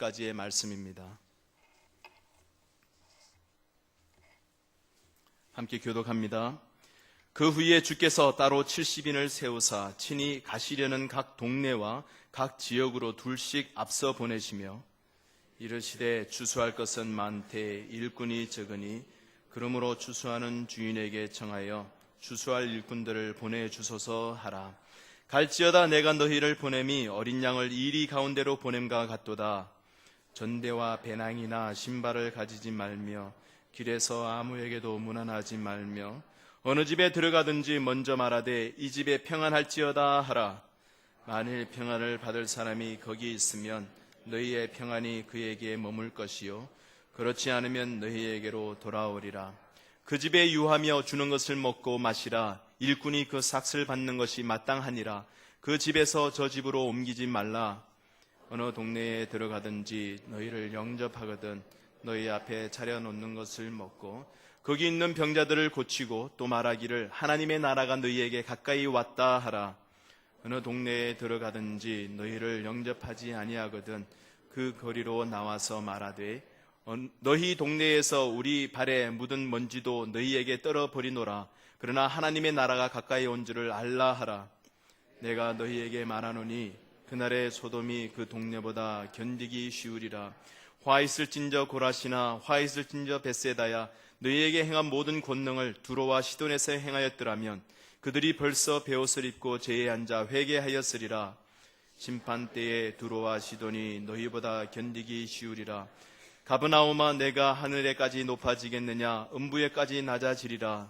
10절까지의 말씀입니다. 함께 교독합니다. 그 후에 주께서 따로 70인을 세우사 친히 가시려는 각 동네와 각 지역으로 둘씩 앞서 보내시며 이르시되 추수할 것은 많되 일꾼이 적으니 그러므로 추수하는 주인에게 청하여 추수할 일꾼들을 보내주소서 하라. 갈지어다 내가 너희를 보냄이 어린 양을 이리 가운데로 보냄과 같도다. 전대와 배낭이나 신발을 가지지 말며 길에서 아무에게도 문안하지 말며 어느 집에 들어가든지 먼저 말하되 이 집에 평안할지어다 하라. 만일 평안을 받을 사람이 거기 있으면 너희의 평안이 그에게 머물 것이요 그렇지 않으면 너희에게로 돌아오리라. 그 집에 유하며 주는 것을 먹고 마시라. 일꾼이 그 삭슬 받는 것이 마땅하니라. 그 집에서 저 집으로 옮기지 말라. 어느 동네에 들어가든지 너희를 영접하거든 너희 앞에 차려놓는 것을 먹고 거기 있는 병자들을 고치고 또 말하기를 하나님의 나라가 너희에게 가까이 왔다 하라. 어느 동네에 들어가든지 너희를 영접하지 아니하거든 그 거리로 나와서 말하되 너희 동네에서 우리 발에 묻은 먼지도 너희에게 떨어버리노라. 그러나 하나님의 나라가 가까이 온 줄을 알라 하라. 내가 너희에게 말하노니 그날의 소돔이 그 동네보다 견디기 쉬우리라. 화 있을진저 고라시나 화 있을진저 벳세다야 너희에게 행한 모든 권능을 두로와 시돈에서 행하였더라면 그들이 벌써 베옷을 입고 제에 앉아 회개하였으리라. 심판 때에 두로와 시돈이 너희보다 견디기 쉬우리라. 가버나움아 내가 하늘에까지 높아지겠느냐 음부에까지 낮아지리라.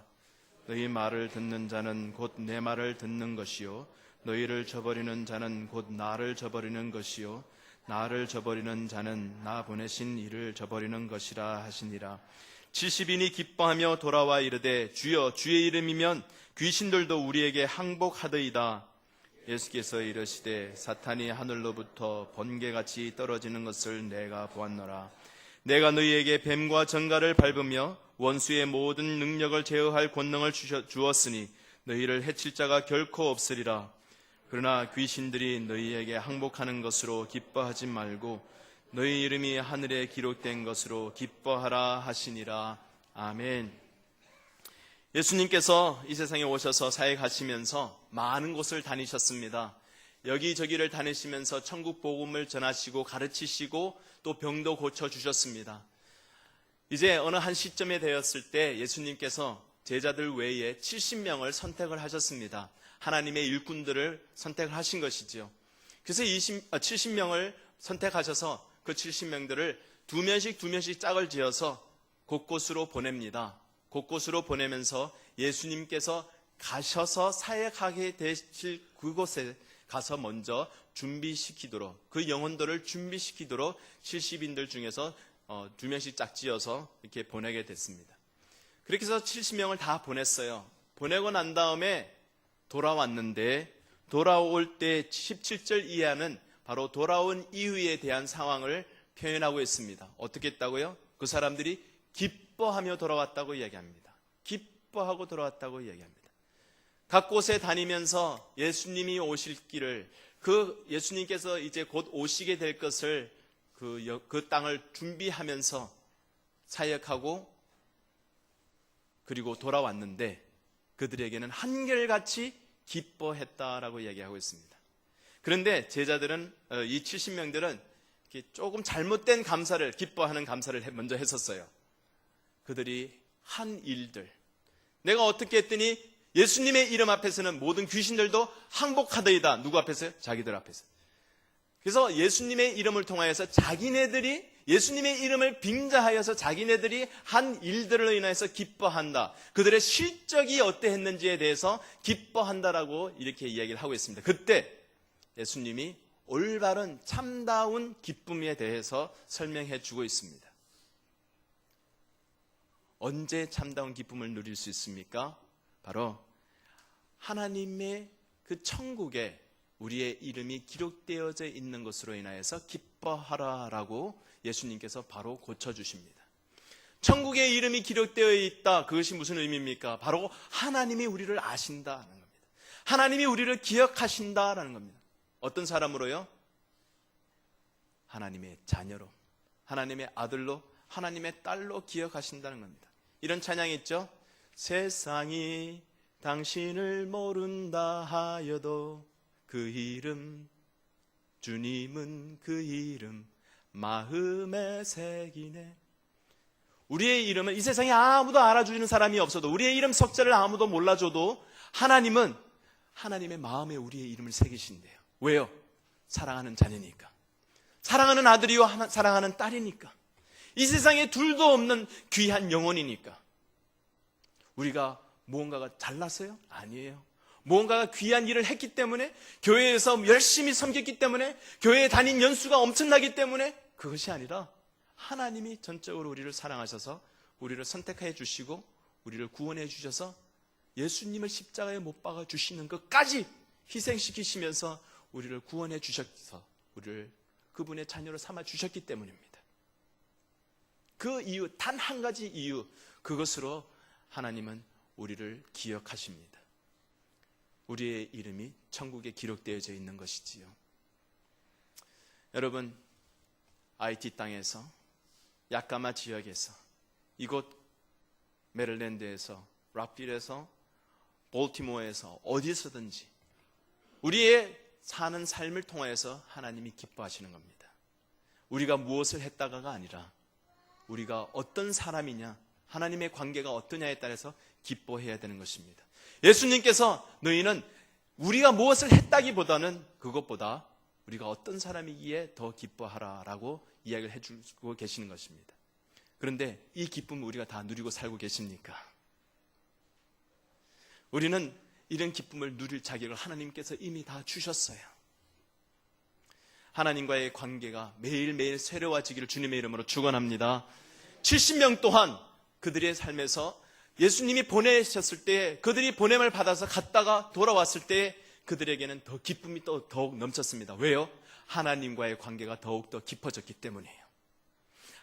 너희 말을 듣는 자는 곧 내 말을 듣는 것이요 너희를 저버리는 자는 곧 나를 저버리는 것이요 나를 저버리는 자는 나 보내신 이를 저버리는 것이라 하시니라. 70인이 기뻐하며 돌아와 이르되 주여 주의 이름이면 귀신들도 우리에게 항복하더이다. 예수께서 이르시되 사탄이 하늘로부터 번개같이 떨어지는 것을 내가 보았노라. 내가 너희에게 뱀과 정갈을 밟으며 원수의 모든 능력을 제어할 권능을 주었으니 너희를 해칠 자가 결코 없으리라. 그러나 귀신들이 너희에게 항복하는 것으로 기뻐하지 말고 너희 이름이 하늘에 기록된 것으로 기뻐하라 하시니라. 아멘. 예수님께서 이 세상에 오셔서 사역하시면서 많은 곳을 다니셨습니다. 여기저기를 다니시면서 천국 복음을 전하시고 가르치시고 또 병도 고쳐주셨습니다. 이제 어느 한 시점에 되었을 때 예수님께서 제자들 외에 70명을 선택을 하셨습니다. 하나님의 일꾼들을 선택을 하신 것이지요. 그래서 70명을 선택하셔서 그 70명들을 두 명씩 짝을 지어서 곳곳으로 보냅니다. 곳곳으로 보내면서 예수님께서 가셔서 사역하게 되실 그곳에 가서 먼저 준비시키도록 그 영혼들을 준비시키도록 70인들 중에서 두 명씩 짝지어서 이렇게 보내게 됐습니다. 그렇게 해서 70명을 다 보냈어요. 보내고 난 다음에 돌아왔는데 돌아올 때 17절 이하는 바로 돌아온 이후에 대한 상황을 표현하고 있습니다. 어떻게 했다고요? 그 사람들이 기뻐하며 돌아왔다고 이야기합니다. 기뻐하고 돌아왔다고 이야기합니다. 각 곳에 다니면서 예수님이 오실 길을 그 예수님께서 이제 곧 오시게 될 것을 그 땅을 준비하면서 사역하고 그리고 돌아왔는데 그들에게는 한결같이 기뻐했다라고 이야기하고 있습니다. 그런데 제자들은 이 70명들은 조금 잘못된 감사를 기뻐하는 감사를 먼저 했었어요. 그들이 한 일들 내가 어떻게 했더니 예수님의 이름 앞에서는 모든 귀신들도 항복하더이다. 누구 앞에서요? 자기들 앞에서. 그래서 예수님의 이름을 통하여서 자기네들이 예수님의 이름을 빙자하여서 자기네들이 한 일들로 인해서 기뻐한다. 그들의 실적이 어떠했는지에 대해서 기뻐한다라고 이렇게 이야기를 하고 있습니다. 그때 예수님이 올바른 참다운 기쁨에 대해서 설명해 주고 있습니다. 언제 참다운 기쁨을 누릴 수 있습니까? 바로 하나님의 그 천국에 우리의 이름이 기록되어져 있는 것으로 인하여서 기뻐하라라고 예수님께서 바로 고쳐주십니다. 천국의 이름이 기록되어 있다. 그것이 무슨 의미입니까? 바로 하나님이 우리를 아신다는 겁니다. 하나님이 우리를 기억하신다라는 겁니다. 어떤 사람으로요? 하나님의 자녀로, 하나님의 아들로, 하나님의 딸로 기억하신다는 겁니다. 이런 찬양이 있죠. 세상이 당신을 모른다 하여도 그 이름, 주님은 그 이름 마음에 새기네. 우리의 이름은 이 세상에 아무도 알아주는 사람이 없어도, 우리의 이름 석자를 아무도 몰라줘도 하나님은 하나님의 마음에 우리의 이름을 새기신대요. 왜요? 사랑하는 자녀니까, 사랑하는 아들이요 사랑하는 딸이니까, 이 세상에 둘도 없는 귀한 영혼이니까. 우리가 무언가가 잘났어요? 아니에요. 무언가가 귀한 일을 했기 때문에, 교회에서 열심히 섬겼기 때문에, 교회에 다닌 연수가 엄청나기 때문에, 그것이 아니라 하나님이 전적으로 우리를 사랑하셔서 우리를 선택해 주시고 우리를 구원해 주셔서 예수님을 십자가에 못 박아 주시는 것까지 희생시키시면서 우리를 구원해 주셔서 우리를 그분의 자녀로 삼아 주셨기 때문입니다. 그 이유, 단 한 가지 이유, 그것으로 하나님은 우리를 기억하십니다. 우리의 이름이 천국에 기록되어져 있는 것이지요. 여러분, IT 땅에서, 야카마 지역에서, 이곳 메릴랜드에서, 락빌에서, 볼티모어에서, 어디서든지 우리의 사는 삶을 통해서 하나님이 기뻐하시는 겁니다. 우리가 무엇을 했다가가 아니라 우리가 어떤 사람이냐, 하나님의 관계가 어떠냐에 따라서 기뻐해야 되는 것입니다. 예수님께서 너희는 우리가 무엇을 했다기보다는 그것보다 우리가 어떤 사람이기에 더 기뻐하라라고 이야기를 해주고 계시는 것입니다. 그런데 이 기쁨을 우리가 다 누리고 살고 계십니까? 우리는 이런 기쁨을 누릴 자격을 하나님께서 이미 다 주셨어요. 하나님과의 관계가 매일매일 새로워지기를 주님의 이름으로 축원합니다. 70명 또한 그들의 삶에서 예수님이 보내셨을 때, 그들이 보냄을 받아서 갔다가 돌아왔을 때 그들에게는 더 기쁨이 또 더욱 넘쳤습니다. 왜요? 하나님과의 관계가 더욱더 깊어졌기 때문이에요.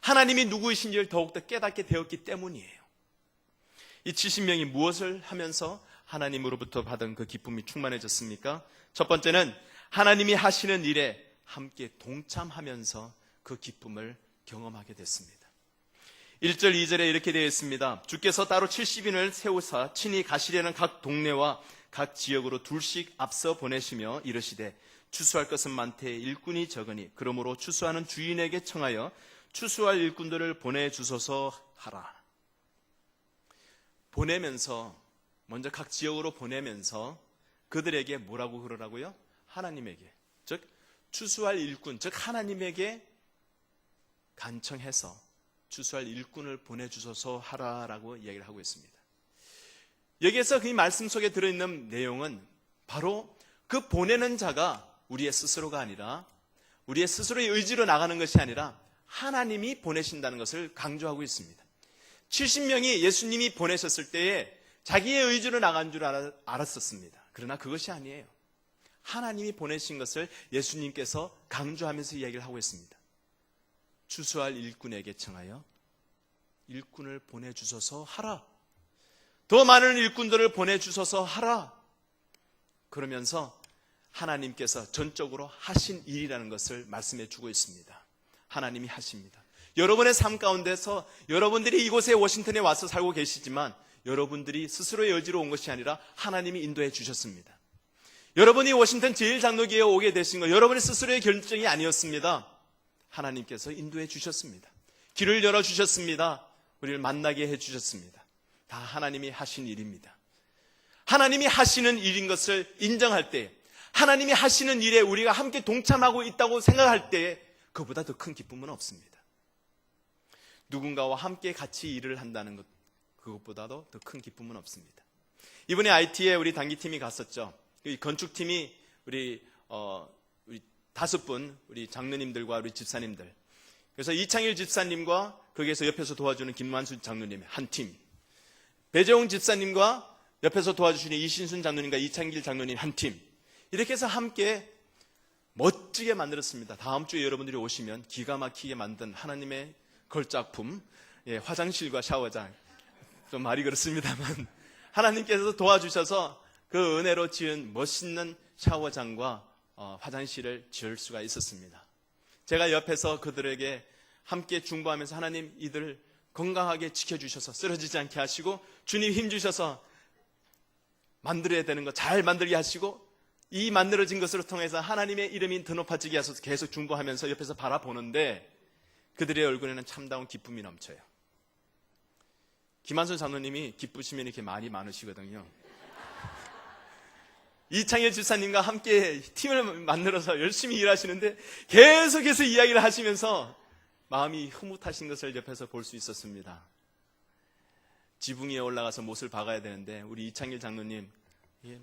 하나님이 누구이신지를 더욱더 깨닫게 되었기 때문이에요. 이 70명이 무엇을 하면서 하나님으로부터 받은 그 기쁨이 충만해졌습니까? 첫 번째는 하나님이 하시는 일에 함께 동참하면서 그 기쁨을 경험하게 됐습니다. 1절 2절에 이렇게 되어 있습니다. 주께서 따로 70인을 세우사 친히 가시려는 각 동네와 각 지역으로 둘씩 앞서 보내시며 이르시되 추수할 것은 많되 일꾼이 적으니 그러므로 추수하는 주인에게 청하여 추수할 일꾼들을 보내주소서 하라. 보내면서, 먼저 각 지역으로 보내면서 그들에게 뭐라고 그러라고요? 하나님에게, 즉 추수할 일꾼, 즉 하나님에게 간청해서 추수할 일꾼을 보내주소서 하라라고 이야기를 하고 있습니다. 여기에서 그 말씀 속에 들어있는 내용은 바로 그 보내는 자가 우리의 스스로가 아니라, 우리의 스스로의 의지로 나가는 것이 아니라 하나님이 보내신다는 것을 강조하고 있습니다. 70명이 예수님이 보내셨을 때에 자기의 의지로 나간 줄 알았었습니다. 그러나 그것이 아니에요. 하나님이 보내신 것을 예수님께서 강조하면서 이야기를 하고 있습니다. 추수할 일꾼에게 청하여 일꾼을 보내주소서 하라. 더 많은 일꾼들을 보내주소서 하라. 그러면서 하나님께서 전적으로 하신 일이라는 것을 말씀해 주고 있습니다. 하나님이 하십니다. 여러분의 삶 가운데서 여러분들이 이곳에 워싱턴에 와서 살고 계시지만 여러분들이 스스로의 의지로 온 것이 아니라 하나님이 인도해 주셨습니다. 여러분이 워싱턴 제1장로교회에 오게 되신 것 여러분의 스스로의 결정이 아니었습니다. 하나님께서 인도해 주셨습니다. 길을 열어주셨습니다. 우리를 만나게 해주셨습니다. 다 하나님이 하신 일입니다. 하나님이 하시는 일인 것을 인정할 때, 하나님이 하시는 일에 우리가 함께 동참하고 있다고 생각할 때 그보다 더 큰 기쁨은 없습니다. 누군가와 함께 같이 일을 한다는 것, 그것보다도 더 큰 기쁨은 없습니다. 이번에 IT에 우리 단기팀이 갔었죠. 이 건축팀이 우리 5분, 우리 장로님들과 우리 집사님들. 그래서 이창일 집사님과 거기에서 옆에서 도와주는 김만수 장로님 한 팀, 배재홍 집사님과 옆에서 도와주시는 이신순 장로님과 이창길 장로님 한 팀, 이렇게 해서 함께 멋지게 만들었습니다. 다음 주에 여러분들이 오시면 기가 막히게 만든 하나님의 걸작품, 화장실과 샤워장, 좀 말이 그렇습니다만 하나님께서 도와주셔서 그 은혜로 지은 멋있는 샤워장과 화장실을 지을 수가 있었습니다. 제가 옆에서 그들에게 함께 중보하면서 하나님 이들 건강하게 지켜주셔서 쓰러지지 않게 하시고 주님 힘주셔서 만들어야 되는 거 잘 만들게 하시고 이 만들어진 것으로 통해서 하나님의 이름이 더 높아지게 하셔서 계속 중보하면서 옆에서 바라보는데 그들의 얼굴에는 참다운 기쁨이 넘쳐요. 김한순 장로님이 기쁘시면 이렇게 말이 많으시거든요. 이창일 집사님과 함께 팀을 만들어서 열심히 일하시는데 계속해서 이야기를 하시면서 마음이 흐뭇하신 것을 옆에서 볼 수 있었습니다. 지붕 위에 올라가서 못을 박아야 되는데 우리 이창일 장로님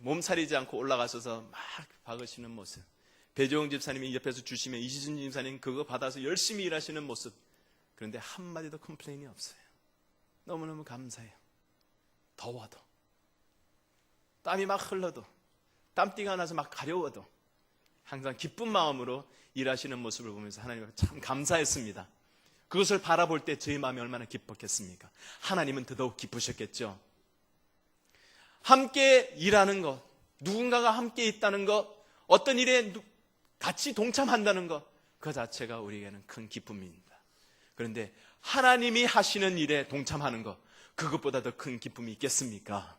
몸살이지 않고 올라가셔서 막 박으시는 모습, 배종훈 집사님이 옆에서 주시면 이시준 집사님 그거 받아서 열심히 일하시는 모습, 그런데 한마디도 컴플레인이 없어요. 너무너무 감사해요. 더워도 땀이 막 흘러도 땀띠가 나서 막 가려워도 항상 기쁜 마음으로 일하시는 모습을 보면서 하나님 앞에 참 감사했습니다. 그것을 바라볼 때 저희 마음이 얼마나 기뻤겠습니까? 하나님은 더더욱 기쁘셨겠죠. 함께 일하는 것, 누군가가 함께 있다는 것, 어떤 일에 같이 동참한다는 것, 그 자체가 우리에게는 큰 기쁨입니다. 그런데 하나님이 하시는 일에 동참하는 것, 그것보다 더 큰 기쁨이 있겠습니까?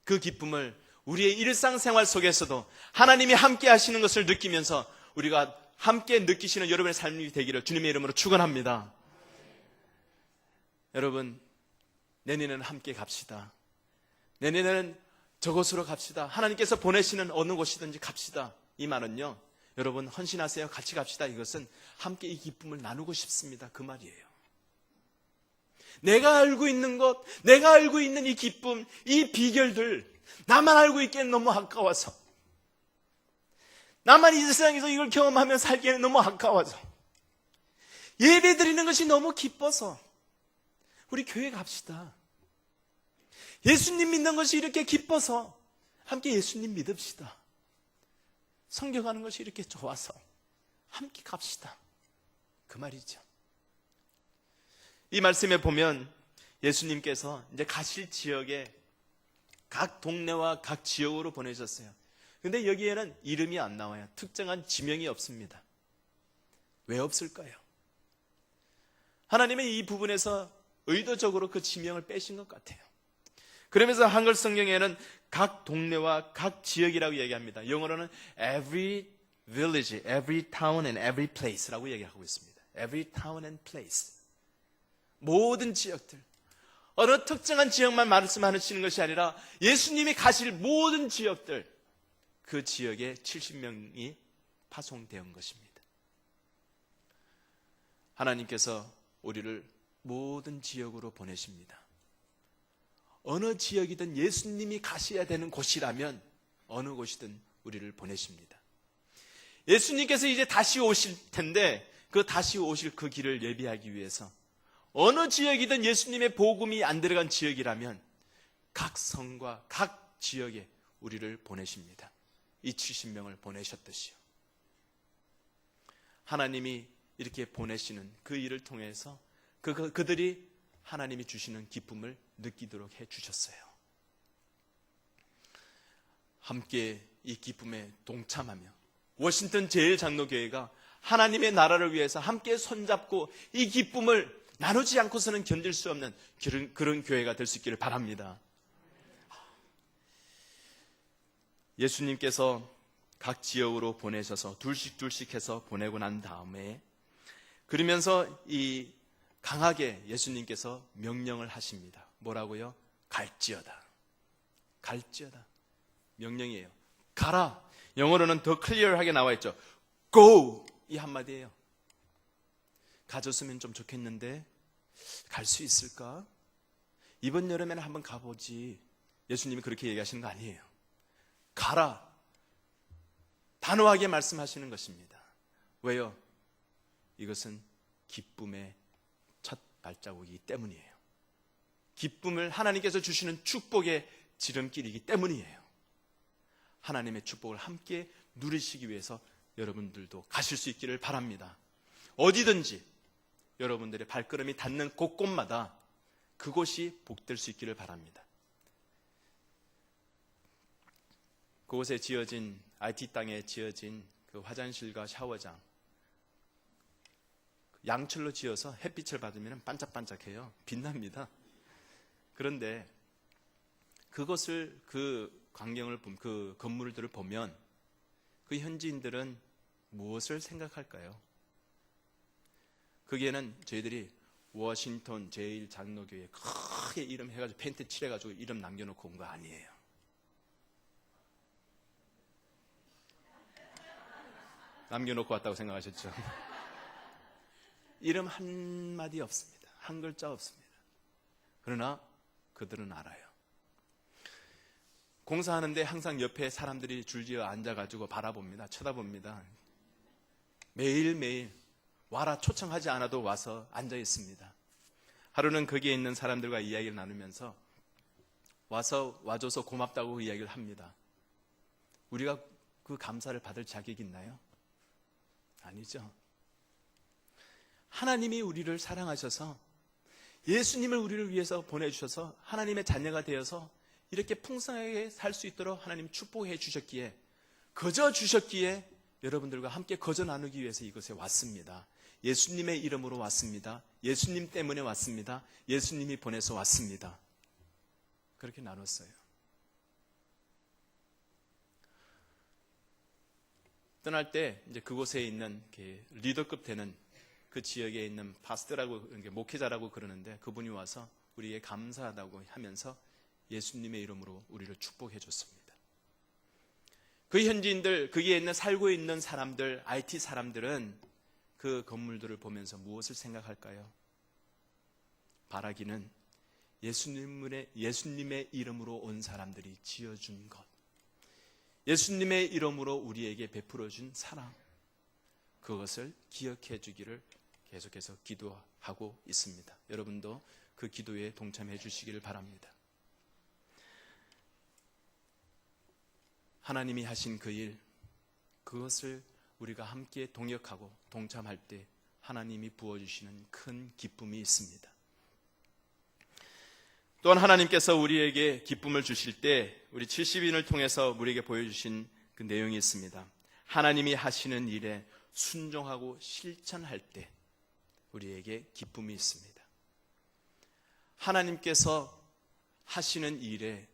그 기쁨을 우리의 일상생활 속에서도 하나님이 함께 하시는 것을 느끼면서 우리가 함께 느끼시는 여러분의 삶이 되기를 주님의 이름으로 축원합니다. 여러분, 내년에는 함께 갑시다. 내년에는 저곳으로 갑시다. 하나님께서 보내시는 어느 곳이든지 갑시다. 이 말은요, 여러분 헌신하세요. 같이 갑시다. 이것은 함께 이 기쁨을 나누고 싶습니다. 그 말이에요. 내가 알고 있는 것, 내가 알고 있는 이 기쁨, 이 비결들 나만 알고 있기엔 너무 아까워서, 나만 이 세상에서 이걸 경험하며 살기에는 너무 아까워서, 예배 드리는 것이 너무 기뻐서 우리 교회 갑시다. 예수님 믿는 것이 이렇게 기뻐서 함께 예수님 믿읍시다. 성경하는 것이 이렇게 좋아서 함께 갑시다. 그 말이죠. 이 말씀에 보면 예수님께서 이제 가실 지역에 각 동네와 각 지역으로 보내셨어요. 그런데 여기에는 이름이 안 나와요. 특정한 지명이 없습니다. 왜 없을까요? 하나님은 이 부분에서 의도적으로 그 지명을 빼신 것 같아요. 그러면서 한글 성경에는 각 동네와 각 지역이라고 얘기합니다. 영어로는 every village, every town and every place라고 얘기하고 있습니다. Every town and place. 모든 지역들. 어느 특정한 지역만 말씀하시는 것이 아니라 예수님이 가실 모든 지역들, 그 지역에 70명이 파송되어 것입니다. 하나님께서 우리를 모든 지역으로 보내십니다. 어느 지역이든 예수님이 가셔야 되는 곳이라면 어느 곳이든 우리를 보내십니다. 예수님께서 이제 다시 오실 텐데 그 다시 오실 그 길을 예비하기 위해서 어느 지역이든 예수님의 복음이 안 들어간 지역이라면 각 성과 각 지역에 우리를 보내십니다. 이 70명을 보내셨듯이요. 하나님이 이렇게 보내시는 그 일을 통해서 그들이 하나님이 주시는 기쁨을 느끼도록 해주셨어요. 함께 이 기쁨에 동참하며 워싱턴 제일장로교회가 하나님의 나라를 위해서 함께 손잡고 이 기쁨을 나누지 않고서는 견딜 수 없는 그런 교회가 될 수 있기를 바랍니다. 예수님께서 각 지역으로 보내셔서 둘씩 해서 보내고 난 다음에 그러면서 이 강하게 예수님께서 명령을 하십니다. 뭐라고요? 갈지어다. 갈지어다. 명령이에요. 가라. 영어로는 더 클리어하게 나와 있죠. Go! 이 한마디예요. 가졌으면 좀 좋겠는데 갈 수 있을까? 이번 여름에는 한번 가보지. 예수님이 그렇게 얘기하시는 거 아니에요. 가라. 단호하게 말씀하시는 것입니다. 왜요? 이것은 기쁨의 첫 발자국이기 때문이에요. 기쁨을 하나님께서 주시는 축복의 지름길이기 때문이에요. 하나님의 축복을 함께 누리시기 위해서 여러분들도 가실 수 있기를 바랍니다. 어디든지 여러분들의 발걸음이 닿는 곳곳마다 그곳이 복될 수 있기를 바랍니다. 그곳에 지어진 IT 땅에 지어진 그 화장실과 샤워장, 양철로 지어서 햇빛을 받으면 반짝반짝해요. 빛납니다. 그런데 그것을 그 광경을 그 건물들을 보면 그 현지인들은 무엇을 생각할까요? 거기에는 저희들이 워싱턴 제1장로교회 크게 이름 해가지고 페인트 칠해가지고 이름 남겨놓고 온 거 아니에요. 남겨놓고 왔다고 생각하셨죠? 이름 한마디 없습니다. 한 글자 없습니다. 그러나 그들은 알아요. 공사하는데 항상 옆에 사람들이 줄지어 앉아가지고 바라봅니다. 쳐다봅니다. 매일매일 와라 초청하지 않아도 와서 앉아 있습니다. 하루는 거기에 있는 사람들과 이야기를 나누면서 와줘서 고맙다고 이야기를 합니다. 우리가 그 감사를 받을 자격이 있나요? 아니죠. 하나님이 우리를 사랑하셔서 예수님을 우리를 위해서 보내주셔서 하나님의 자녀가 되어서 이렇게 풍성하게 살 수 있도록 하나님 축복해 주셨기에, 거저 주셨기에 여러분들과 함께 거저 나누기 위해서 이곳에 왔습니다. 예수님의 이름으로 왔습니다. 예수님 때문에 왔습니다. 예수님이 보내서 왔습니다. 그렇게 나눴어요. 떠날 때 이제 그곳에 있는 리더급 되는 그 지역에 있는 파스터라고, 목회자라고 그러는데, 그분이 와서 우리에게 감사하다고 하면서 예수님의 이름으로 우리를 축복해 줬습니다. 그 현지인들, 거기에 있는 살고 있는 사람들, IT 사람들은 그 건물들을 보면서 무엇을 생각할까요? 바라기는 예수님의 이름으로 온 사람들이 지어준 것, 예수님의 이름으로 우리에게 베풀어준 사랑, 그것을 기억해 주기를 계속해서 기도하고 있습니다. 여러분도 그 기도에 동참해 주시기를 바랍니다. 하나님이 하신 그 일, 그것을 우리가 함께 동역하고 동참할 때 하나님이 부어주시는 큰 기쁨이 있습니다. 또한 하나님께서 우리에게 기쁨을 주실 때 우리 70인을 통해서 우리에게 보여주신 그 내용이 있습니다. 하나님이 하시는 일에 순종하고 실천할 때 우리에게 기쁨이 있습니다. 하나님께서 하시는 일에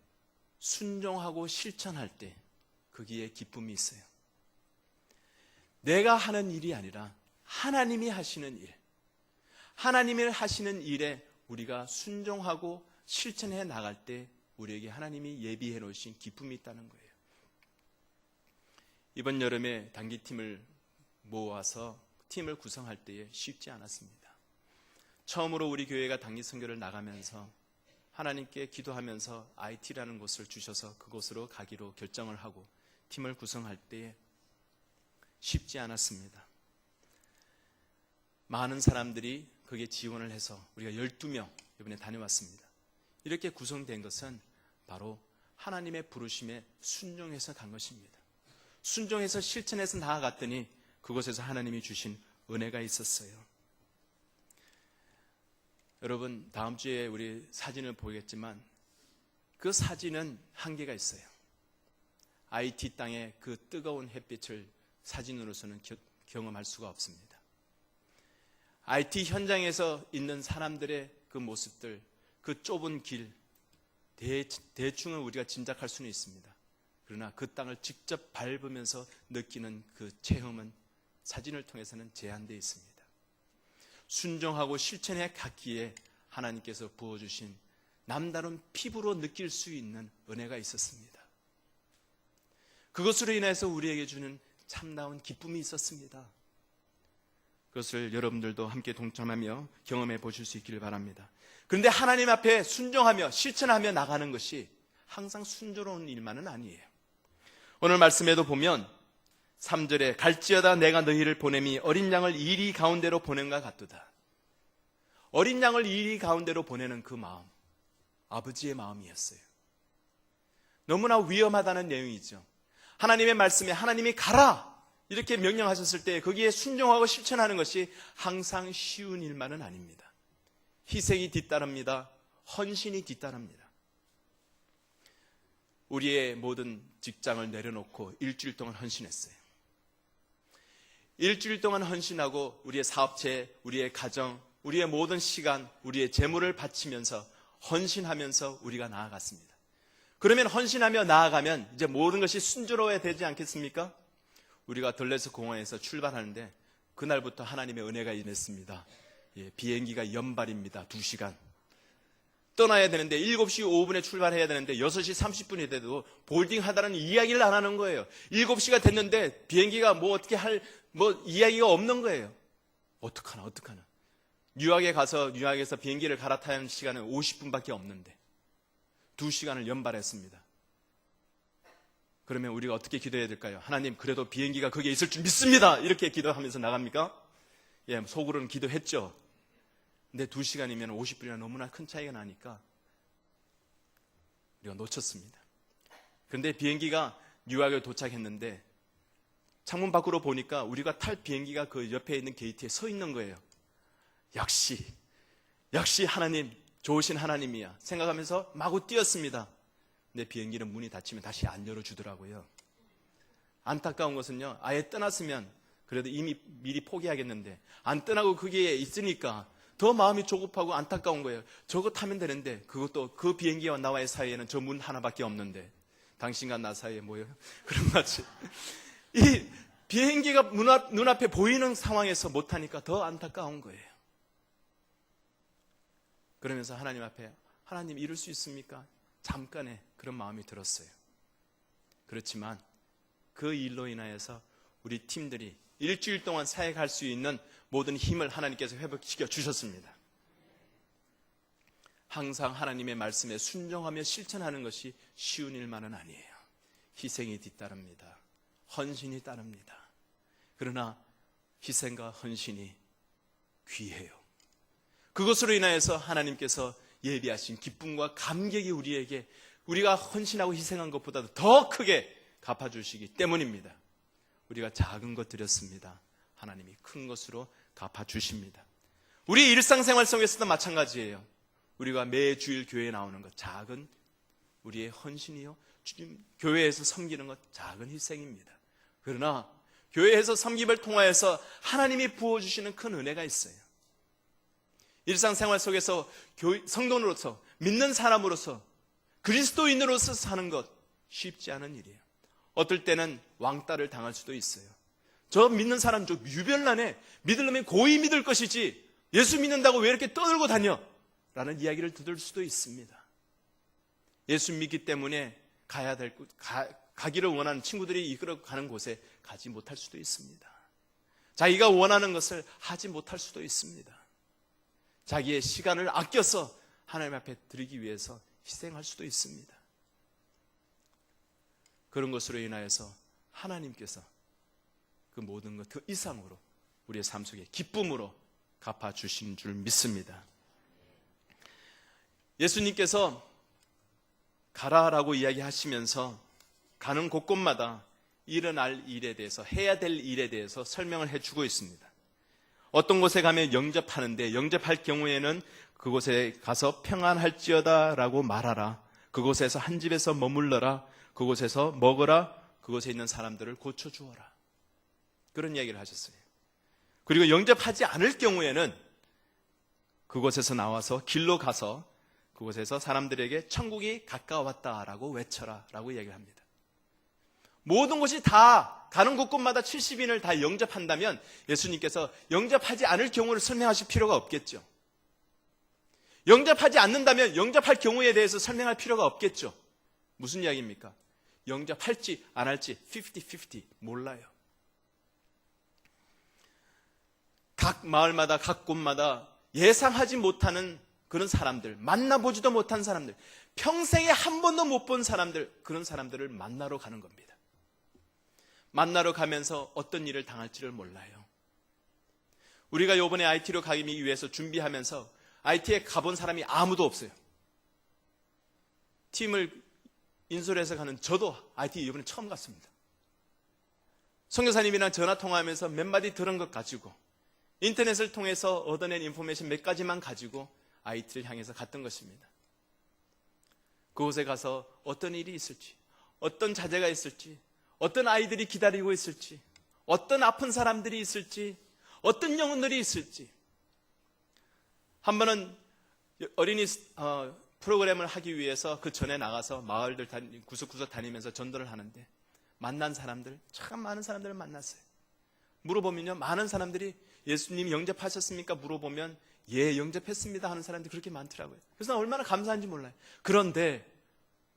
순종하고 실천할 때 거기에 기쁨이 있어요. 내가 하는 일이 아니라 하나님이 하시는 일, 하나님이 하시는 일에 우리가 순종하고 실천해 나갈 때 우리에게 하나님이 예비해 놓으신 기쁨이 있다는 거예요. 이번 여름에 단기팀을 모아서 팀을 구성할 때에 쉽지 않았습니다. 처음으로 우리 교회가 단기 선교를 나가면서 하나님께 기도하면서 IT라는 곳을 주셔서 그곳으로 가기로 결정을 하고 팀을 구성할 때에 쉽지 않았습니다. 많은 사람들이 거기에 지원을 해서 우리가 12명 이번에 다녀왔습니다. 이렇게 구성된 것은 바로 하나님의 부르심에 순종해서 간 것입니다. 순종해서 실천해서 나아갔더니 그곳에서 하나님이 주신 은혜가 있었어요. 여러분, 다음 주에 우리 사진을 보겠지만 그 사진은 한계가 있어요. IT 땅의 그 뜨거운 햇빛을 사진으로서는 경험할 수가 없습니다. IT 현장에서 있는 사람들의 그 모습들, 그 좁은 길, 대충은 우리가 짐작할 수는 있습니다. 그러나 그 땅을 직접 밟으면서 느끼는 그 체험은 사진을 통해서는 제한되어 있습니다. 순종하고 실천해 갔기에 하나님께서 부어주신 남다른 피부로 느낄 수 있는 은혜가 있었습니다. 그것으로 인해서 우리에게 주는 참다운 기쁨이 있었습니다. 그것을 여러분들도 함께 동참하며 경험해 보실 수 있기를 바랍니다. 그런데 하나님 앞에 순종하며 실천하며 나가는 것이 항상 순조로운 일만은 아니에요. 오늘 말씀에도 보면 3절에 갈지어다 내가 너희를 보냄이 어린 양을 이리 가운데로 보낸과 같도다. 어린 양을 이리 가운데로 보내는 그 마음, 아버지의 마음이었어요. 너무나 위험하다는 내용이죠. 하나님의 말씀에 하나님이 가라 이렇게 명령하셨을 때 거기에 순종하고 실천하는 것이 항상 쉬운 일만은 아닙니다. 희생이 뒤따릅니다. 헌신이 뒤따릅니다. 우리의 모든 직장을 내려놓고 일주일 동안 헌신했어요. 일주일 동안 헌신하고 우리의 사업체, 우리의 가정, 우리의 모든 시간, 우리의 재물을 바치면서 헌신하면서 우리가 나아갔습니다. 그러면 헌신하며 나아가면 이제 모든 것이 순조로워야 되지 않겠습니까? 우리가 들레스 공항에서 출발하는데 그날부터 하나님의 은혜가 임했습니다. 비행기가 연발입니다. 2시간. 떠나야 되는데 7시 5분에 출발해야 되는데 6시 30분이 돼도 볼딩하다는 이야기를 안 하는 거예요. 7시가 됐는데 비행기가 어떻게 할 이야기가 없는 거예요. 어떡하나. 뉴욕에서 비행기를 갈아타야 하는 시간은 50분밖에 없는데 2시간을 연발했습니다. 그러면 우리가 어떻게 기도해야 될까요? 하나님, 그래도 비행기가 거기에 있을 줄 믿습니다. 이렇게 기도하면서 나갑니까? 속으로는 기도했죠. 근데 2시간이면 50분이나 너무나 큰 차이가 나니까 우리가 놓쳤습니다. 그런데 비행기가 뉴욕에 도착했는데 창문 밖으로 보니까 우리가 탈 비행기가 그 옆에 있는 게이트에 서 있는 거예요. 역시 하나님, 좋으신 하나님이야 생각하면서 마구 뛰었습니다. 근데 비행기는 문이 닫히면 다시 안 열어주더라고요. 안타까운 것은요, 아예 떠났으면 그래도 이미 미리 포기하겠는데 안 떠나고 거기에 있으니까 더 마음이 조급하고 안타까운 거예요. 저거 타면 되는데 그것도 그 비행기와 나와의 사이에는 저 문 하나밖에 없는데 당신과 나 사이에 뭐예요? 그런 것 같이 이 비행기가 눈앞에 보이는 상황에서 못하니까 더 안타까운 거예요. 그러면서 하나님 앞에, 하나님 이룰 수 있습니까? 잠깐의 그런 마음이 들었어요. 그렇지만 그 일로 인하여서 우리 팀들이 일주일 동안 사역할 수 있는 모든 힘을 하나님께서 회복시켜 주셨습니다. 항상 하나님의 말씀에 순종하며 실천하는 것이 쉬운 일만은 아니에요. 희생이 뒤따릅니다. 헌신이 따릅니다. 그러나 희생과 헌신이 귀해요. 그것으로 인하여서 하나님께서 예비하신 기쁨과 감격이 우리가 헌신하고 희생한 것보다도 더 크게 갚아주시기 때문입니다. 우리가 작은 것 드렸습니다. 하나님이 큰 것으로 갚아주십니다. 우리 일상생활 속에서도 마찬가지예요. 우리가 매주일 교회에 나오는 것, 작은 우리의 헌신이요. 주님 교회에서 섬기는 것, 작은 희생입니다. 그러나 교회에서 섬김을 통하여서 하나님이 부어주시는 큰 은혜가 있어요. 일상생활 속에서 성도로서, 믿는 사람으로서, 그리스도인으로서 사는 것 쉽지 않은 일이에요. 어떨 때는 왕따를 당할 수도 있어요. 저 믿는 사람 좀 유별나네. 믿으려면 고이 믿을 것이지 예수 믿는다고 왜 이렇게 떠들고 다녀? 라는 이야기를 들을 수도 있습니다. 예수 믿기 때문에 가기를 원하는 친구들이 이끌어가는 곳에 가지 못할 수도 있습니다. 자기가 원하는 것을 하지 못할 수도 있습니다. 자기의 시간을 아껴서 하나님 앞에 드리기 위해서 희생할 수도 있습니다. 그런 것으로 인하여서 하나님께서 그 모든 것 그 이상으로 우리의 삶 속에 기쁨으로 갚아주신 줄 믿습니다. 예수님께서 가라라고 이야기하시면서 가는 곳곳마다 일어날 일에 대해서, 해야 될 일에 대해서 설명을 해주고 있습니다. 어떤 곳에 가면 영접하는데 영접할 경우에는 그곳에 가서 평안할지어다 라고 말하라. 그곳에서 한 집에서 머물러라. 그곳에서 먹어라. 그곳에 있는 사람들을 고쳐주어라. 그런 이야기를 하셨어요. 그리고 영접하지 않을 경우에는 그곳에서 나와서 길로 가서 그곳에서 사람들에게 천국이 가까웠다라고 외쳐라 라고 이야기를 합니다. 모든 곳이 다 가는 곳곳마다 70인을 다 영접한다면 예수님께서 영접하지 않을 경우를 설명하실 필요가 없겠죠. 영접하지 않는다면 영접할 경우에 대해서 설명할 필요가 없겠죠. 무슨 이야기입니까? 영접할지 안 할지 50-50 몰라요. 각 마을마다 각 곳마다 예상하지 못하는 그런 사람들, 만나보지도 못한 사람들, 평생에 한 번도 못 본 사람들, 그런 사람들을 만나러 가는 겁니다. 만나러 가면서 어떤 일을 당할지를 몰라요. 우리가 이번에 IT로 가기 위해서 준비하면서 IT에 가본 사람이 아무도 없어요. 팀을 인솔해서 가는 저도 IT 이번에 처음 갔습니다. 선교사님이랑 전화 통화하면서 몇 마디 들은 것 가지고 인터넷을 통해서 얻어낸 인포메이션 몇 가지만 가지고 IT를 향해서 갔던 것입니다. 그곳에 가서 어떤 일이 있을지, 어떤 자제가 있을지, 어떤 아이들이 기다리고 있을지, 어떤 아픈 사람들이 있을지, 어떤 영혼들이 있을지. 한 번은 어린이 프로그램을 하기 위해서 그 전에 나가서 마을들 구석구석 다니면서 전도를 하는데 만난 사람들, 참 많은 사람들을 만났어요. 물어보면요, 많은 사람들이 예수님 영접하셨습니까? 물어보면 예, 영접했습니다 하는 사람들이 그렇게 많더라고요. 그래서 난 얼마나 감사한지 몰라요. 그런데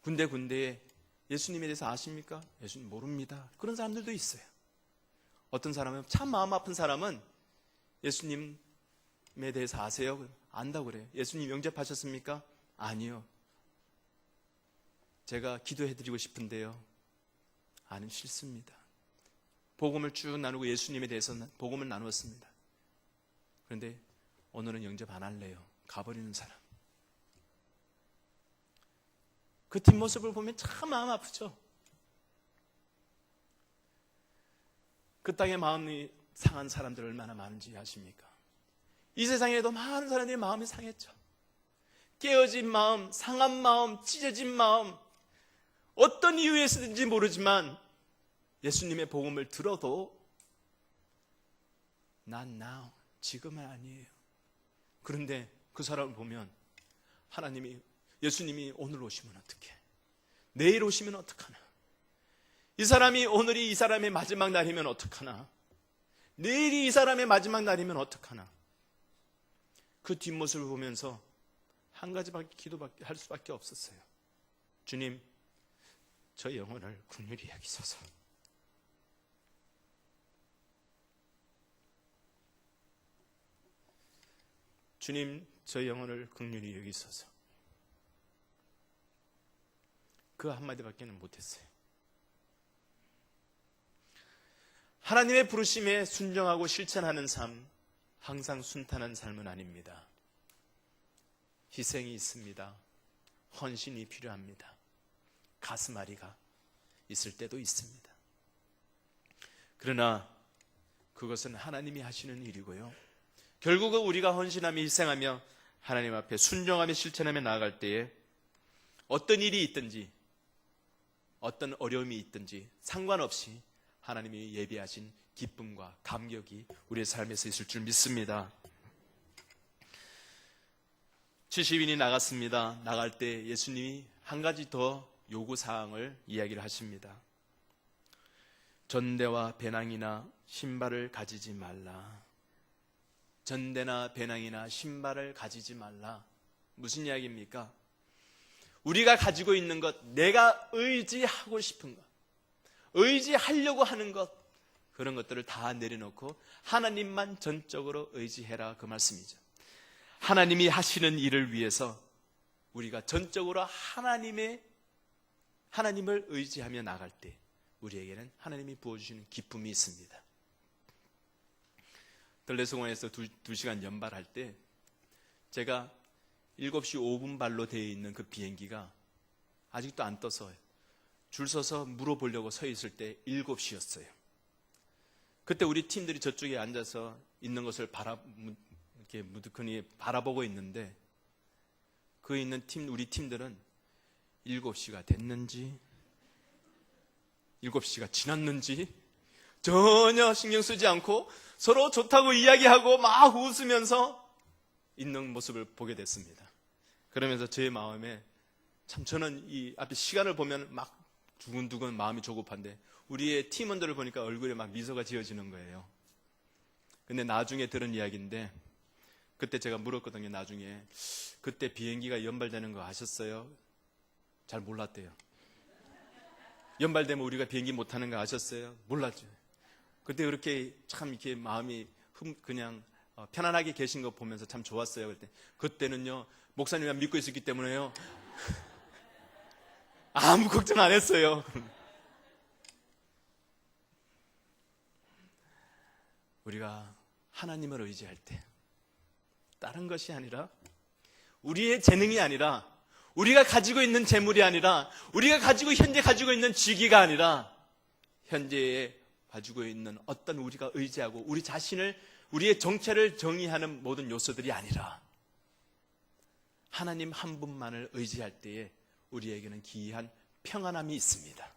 군데군데에 예수님에 대해서 아십니까? 예수님 모릅니다. 그런 사람들도 있어요. 어떤 사람은, 참 마음 아픈 사람은 예수님에 대해서 아세요? 안다고 그래요. 예수님 영접하셨습니까? 아니요. 제가 기도해드리고 싶은데요. 아니, 싫습니다. 복음을 쭉 나누고 예수님에 대해서 복음을 나누었습니다. 그런데 오늘은 영접 안 할래요. 가버리는 사람. 그 뒷모습을 보면 참 마음 아프죠. 그 땅에 마음이 상한 사람들 얼마나 많은지 아십니까? 이 세상에도 많은 사람들이 마음이 상했죠. 깨어진 마음, 상한 마음, 찢어진 마음, 어떤 이유에서든지 모르지만 예수님의 복음을 들어도 Not now, 지금은 아니에요. 그런데 그 사람을 보면 예수님이 오늘 오시면 어떡해? 내일 오시면 어떡하나? 오늘이 이 사람의 마지막 날이면 어떡하나? 내일이 이 사람의 마지막 날이면 어떡하나? 그 뒷모습을 보면서 한 가지밖에 기도밖에 할 수밖에 없었어요. 주님, 저 영혼을 긍휼히 여기소서. 주님, 저 영혼을 긍휼히 여기소서. 그 한마디밖에는 못했어요. 하나님의 부르심에 순종하고 실천하는 삶, 항상 순탄한 삶은 아닙니다. 희생이 있습니다. 헌신이 필요합니다. 가슴앓이가 있을 때도 있습니다. 그러나 그것은 하나님이 하시는 일이고요. 결국은 우리가 헌신하며 희생하며 하나님 앞에 순종하며 실천하며 나아갈 때에 어떤 일이 있든지 어떤 어려움이 있든지 상관없이 하나님이 예비하신 기쁨과 감격이 우리의 삶에서 있을 줄 믿습니다. 70인이 나갔습니다. 나갈 때 예수님이 한 가지 더 요구사항을 이야기를 하십니다. 전대와 배낭이나 신발을 가지지 말라. 전대나 배낭이나 신발을 가지지 말라. 무슨 이야기입니까? 우리가 가지고 있는 것, 내가 의지하고 싶은 것, 의지하려고 하는 것, 그런 것들을 다 내려놓고 하나님만 전적으로 의지해라, 그 말씀이죠. 하나님이 하시는 일을 위해서 우리가 전적으로 하나님을 의지하며 나갈 때 우리에게는 하나님이 부어주시는 기쁨이 있습니다. 들레스공원에서 2시간 연발할 때 제가 7시 5분 발로 되어 있는 그 비행기가 아직도 안 떠서 줄 서서 물어보려고 서 있을 때 7시였어요. 그때 우리 팀들이 저쪽에 앉아서 있는 것을 이렇게 무드크니 바라보고 있는데 그 있는 우리 팀들은 7시가 됐는지 7시가 지났는지 전혀 신경 쓰지 않고 서로 좋다고 이야기하고 막 웃으면서 있는 모습을 보게 됐습니다. 그러면서 제 마음에 참 저는 이 앞에 시간을 보면 막 두근두근 마음이 조급한데 우리의 팀원들을 보니까 얼굴에 막 미소가 지어지는 거예요. 근데 나중에 들은 이야기인데 그때 제가 물었거든요. 나중에 그때 비행기가 연발되는 거 아셨어요? 잘 몰랐대요. 연발되면 우리가 비행기 못 타는 거 아셨어요? 몰랐죠. 그때 그렇게 참 이렇게 마음이 그냥 편안하게 계신 거 보면서 참 좋았어요. 그때는요 목사님만 믿고 있었기 때문에요 아무 걱정 안 했어요. 우리가 하나님을 의지할 때 다른 것이 아니라 우리의 재능이 아니라 우리가 가지고 있는 재물이 아니라 우리가 현재 가지고 있는 직위가 아니라 현재에 가지고 있는 어떤 우리가 의지하고 우리 자신을 우리의 정체를 정의하는 모든 요소들이 아니라 하나님 한 분만을 의지할 때에 우리에게는 기이한 평안함이 있습니다.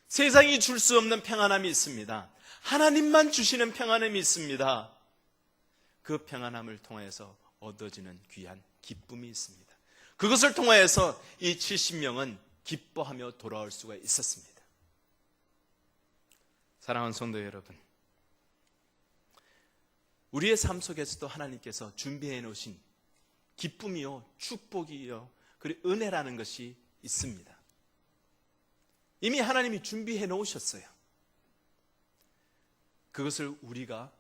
세상이 줄 수 없는 평안함이 있습니다. 하나님만 주시는 평안함이 있습니다. 그 평안함을 통해서 얻어지는 귀한 기쁨이 있습니다. 그것을 통하여서 이 70명은 기뻐하며 돌아올 수가 있었습니다. 사랑하는 성도 여러분, 우리의 삶 속에서도 하나님께서 준비해 놓으신 기쁨이요, 축복이요, 그리고 은혜라는 것이 있습니다. 이미 하나님이 준비해 놓으셨어요. 그것을 우리가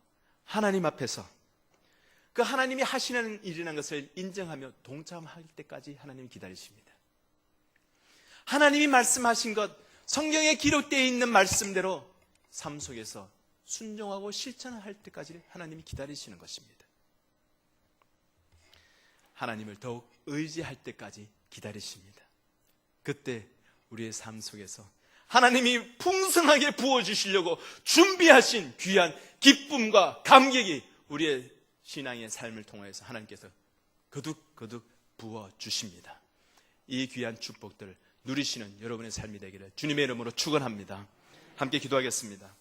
하나님 앞에서 그 하나님이 하시는 일이라는 것을 인정하며 동참할 때까지 하나님이 기다리십니다. 하나님이 말씀하신 것, 성경에 기록되어 있는 말씀대로 삶 속에서 순종하고 실천할 때까지 하나님이 기다리시는 것입니다. 하나님을 더욱 의지할 때까지 기다리십니다. 그때 우리의 삶 속에서 하나님이 풍성하게 부어주시려고 준비하신 귀한 기쁨과 감격이 우리의 신앙의 삶을 통해서 하나님께서 거듭거듭 부어주십니다. 이 귀한 축복들을 누리시는 여러분의 삶이 되기를 주님의 이름으로 축원합니다. 함께 기도하겠습니다.